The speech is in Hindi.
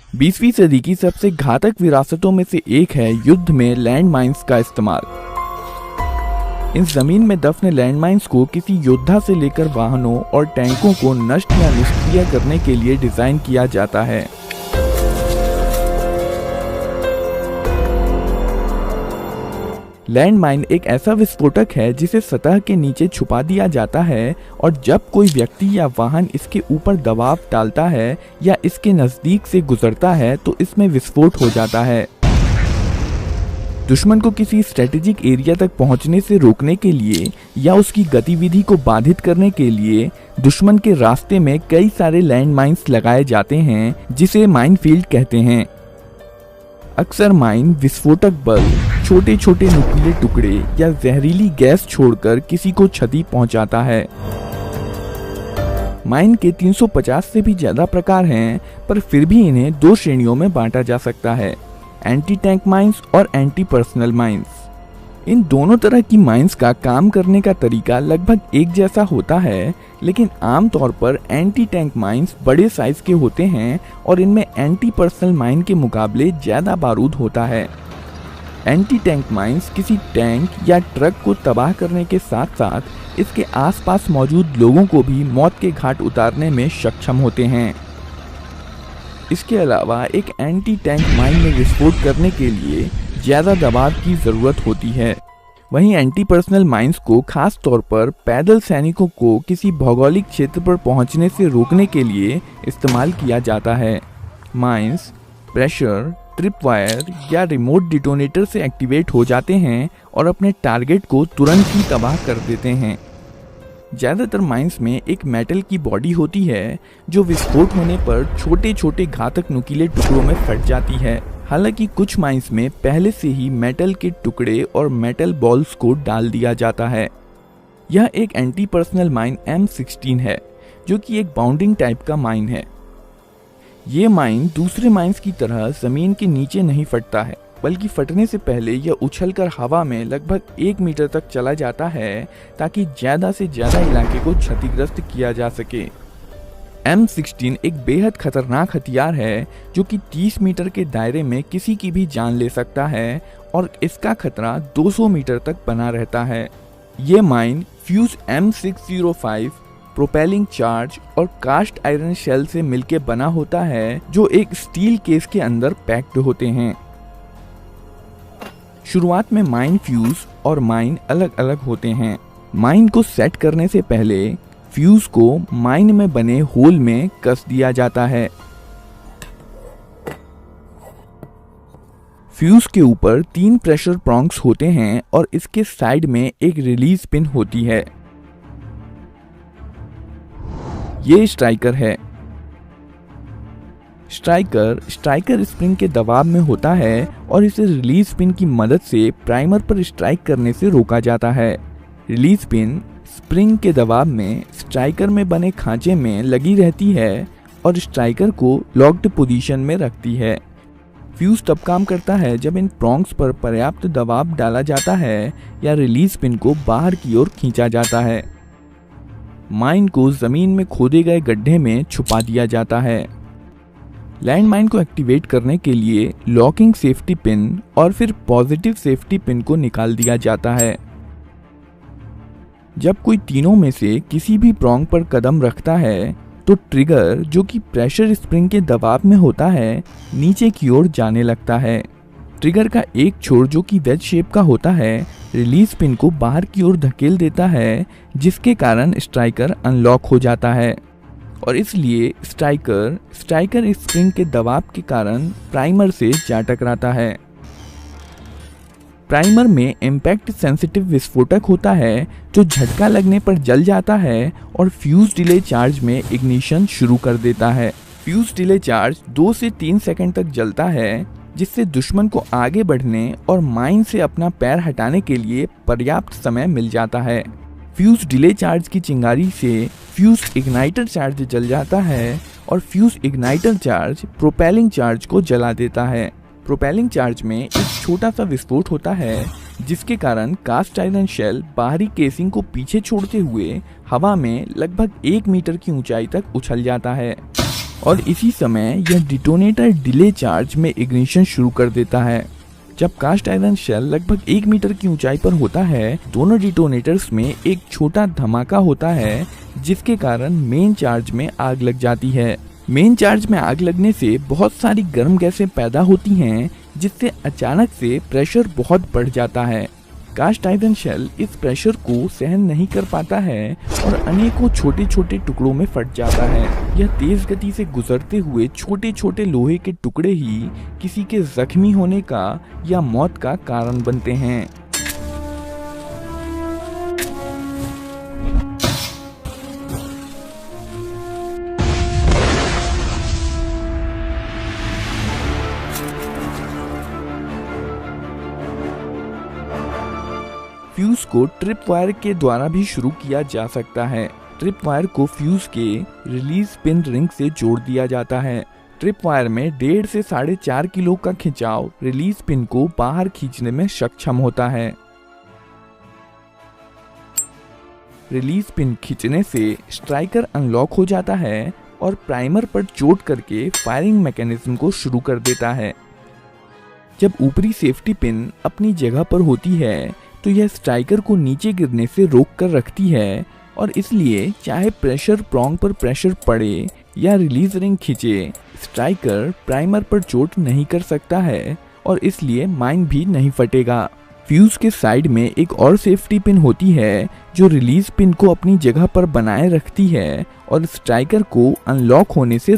20वीं सदी की सबसे घातक विरासतों में से एक है युद्ध में लैंड माइन्स का इस्तेमाल। इन जमीन में दफन लैंड माइन्स को किसी योद्धा से लेकर वाहनों और टैंकों को नष्ट या निष्क्रिय करने के लिए डिजाइन किया जाता है। लैंड माइन एक ऐसा विस्फोटक है जिसे सतह के नीचे छुपा दिया जाता है और जब कोई व्यक्ति या वाहन इसके ऊपर दबाव डालता है या इसके नजदीक से गुजरता है तो इसमें विस्फोट हो जाता है। दुश्मन को किसी स्ट्रेटेजिक एरिया तक पहुंचने से रोकने के लिए या उसकी गतिविधि को बाधित करने के लिए दुश्मन के रास्ते में कई सारे लैंड माइन्स लगाए जाते हैं जिसे माइनफील्ड कहते हैं। अक्सर माइन विस्फोटक बल, छोटे छोटे नुकीले टुकड़े या जहरीली गैस छोड़कर किसी को क्षति पहुंचाता है। माइन के 350 से भी ज्यादा प्रकार हैं, पर फिर भी इन्हें दो श्रेणियों में बांटा जा सकता है, एंटी टैंक माइंस और एंटी पर्सनल माइंस। इन दोनों तरह की माइंस का काम करने का तरीका लगभग एक जैसा होता है, लेकिन आमतौर पर एंटी टैंक माइंस बड़े साइज के होते हैं और इनमें एंटी पर्सनल माइन के मुकाबले ज्यादा बारूद होता है। एंटी टैंक माइंस किसी टैंक या ट्रक को तबाह करने के साथ साथ इसके आसपास मौजूद लोगों को भी मौत के घाट उतारने में सक्षम होते हैं। इसके अलावा एक एंटी टैंक माइन में विस्फोट करने के लिए ज्यादा दबाव की जरूरत होती है। वहीं एंटी पर्सनल माइंस को खास तौर पर पैदल सैनिकों को किसी भौगोलिक क्षेत्र पर पहुंचने से रोकने के लिए इस्तेमाल किया जाता है। माइंस प्रेशर, ट्रिप वायर या रिमोट डिटोनेटर से एक्टिवेट हो जाते हैं और अपने टारगेट को तुरंत ही तबाह कर देते हैं। ज्यादातर माइंस में एक मेटल की बॉडी होती है जो विस्फोट होने पर छोटे छोटे घातक नुकीले टुकड़ों में फट जाती है। हालांकि कुछ माइंस में पहले से ही मेटल के टुकड़े और मेटल बॉल्स को डाल दिया जाता है। यह एक एंटी पर्सनल माइन M16 है, जो कि एक बाउंडिंग टाइप का माइन है। ये माइन दूसरे माइंस की तरह जमीन के नीचे नहीं फटता है, बल्कि फटने से पहले यह उछलकर हवा में लगभग 1 मीटर तक चला जाता है ताकि ज्यादा से ज्यादा इलाके को क्षतिग्रस्त किया जा सके। M16 एक बेहद खतरनाक हथियार है जो कि 30 मीटर के दायरे में किसी की भी जान ले सकता है और इसका खतरा 200 मीटर तक बना रहता है। ये mine fuse M605 propelling charge और कास्ट आयरन शेल से मिलकर बना होता है जो एक स्टील केस के अंदर पैक्ड होते हैं। शुरुआत में माइन फ्यूज और माइन अलग अलग होते हैं। माइन को सेट करने से पहले फ्यूज को माइन में बने होल में कस दिया जाता है। फ्यूज के ऊपर 3 प्रेशर प्रॉन्ग्स होते हैं और इसके साइड में एक रिलीज पिन होती है। ये स्ट्राइकर है। स्ट्राइकर स्प्रिंग के दबाव में होता है और इसे रिलीज पिन की मदद से प्राइमर पर स्ट्राइक करने से रोका जाता है। रिलीज पिन स्प्रिंग के दबाव में स्ट्राइकर में बने खांचे में लगी रहती है और स्ट्राइकर को लॉक्ड पोजीशन में रखती है। फ्यूज तब काम करता है जब इन प्रॉन्ग्स पर पर्याप्त दबाव डाला जाता है या रिलीज पिन को बाहर की ओर खींचा जाता है। माइन को जमीन में खोदे गए गड्ढे में छुपा दिया जाता है। लैंड माइन को एक्टिवेट करने के लिए लॉकिंग सेफ्टी पिन और फिर पॉजिटिव सेफ्टी पिन को निकाल दिया जाता है। जब कोई तीनों में से किसी भी प्रॉन्ग पर कदम रखता है तो ट्रिगर, जो कि प्रेशर स्प्रिंग के दबाव में होता है, नीचे की ओर जाने लगता है। ट्रिगर का एक छोर, जो कि वेज शेप का होता है, रिलीज पिन को बाहर की ओर धकेल देता है, जिसके कारण स्ट्राइकर अनलॉक हो जाता है और इसलिए स्ट्राइकर स्प्रिंग के दबाव के कारण प्राइमर से जा टकराता है। प्राइमर में इम्पैक्ट सेंसिटिव विस्फोटक होता है जो झटका लगने पर जल जाता है और फ्यूज डिले चार्ज में इग्निशन शुरू कर देता है। फ्यूज डिले चार्ज 2 से 3 सेकंड तक जलता है, जिससे दुश्मन को आगे बढ़ने और माइन से अपना पैर हटाने के लिए पर्याप्त समय मिल जाता है। फ्यूज डिले चार्ज की चिंगारी से फ्यूज इग्नाइटर चार्ज जल जाता है और fuse igniter charge propelling charge को जला देता है। प्रोपेलिंग चार्ज में एक छोटा सा विस्फोट होता है जिसके कारण कास्ट आयरन शेल बाहरी केसिंग को पीछे छोड़ते हुए हवा में लगभग 1 मीटर की ऊंचाई तक उछल जाता है। और इसी समय यह डिटोनेटर डिले चार्ज में इग्निशन शुरू कर देता है। जब कास्ट आयरन शेल लगभग 1 मीटर की ऊंचाई पर होता है, दोनों डिटोनेटर्स में एक छोटा धमाका होता है, जिसके कारण मेन चार्ज में आग लग जाती है। मेन चार्ज में आग लगने से बहुत सारी गर्म गैसें पैदा होती हैं, जिससे अचानक से प्रेशर बहुत बढ़ जाता है। कास्ट आयरन शेल इस प्रेशर को सहन नहीं कर पाता है और अनेकों छोटे छोटे टुकड़ों में फट जाता है। यह तेज गति से गुजरते हुए छोटे छोटे लोहे के टुकड़े ही किसी के जख्मी होने का या मौत का कारण बनते हैं। फ्यूज को ट्रिप वायर के द्वारा भी शुरू किया जा सकता है। ट्रिप वायर को फ्यूज के रिलीज पिन रिंग से जोड़ दिया जाता है। ट्रिप वायर में 1.5 से 4.5 किलो का खिंचाव रिलीज पिन को बाहर खींचने में सक्षम होता है। रिलीज पिन खींचने से स्ट्राइकर अनलॉक हो जाता है और प्राइमर पर चोट करके फायरिंग मैकेनिज्म को शुरू कर देता है। जब ऊपरी सेफ्टी पिन अपनी जगह पर होती है तो यह स्ट्राइकर को नीचे गिरने से रोक कर रखती है और इसलिए चाहे प्रेशर प्रोंग पर प्रेशर पड़े या रिलीज रिंग खींचे, स्ट्राइकर प्राइमर पर चोट नहीं कर सकता है और इसलिए माइन भी नहीं फटेगा। फ्यूज के साइड में एक और सेफ्टी पिन होती है जो रिलीज पिन को अपनी जगह पर बनाए रखती है और स्ट्राइकर को अनलॉक होने से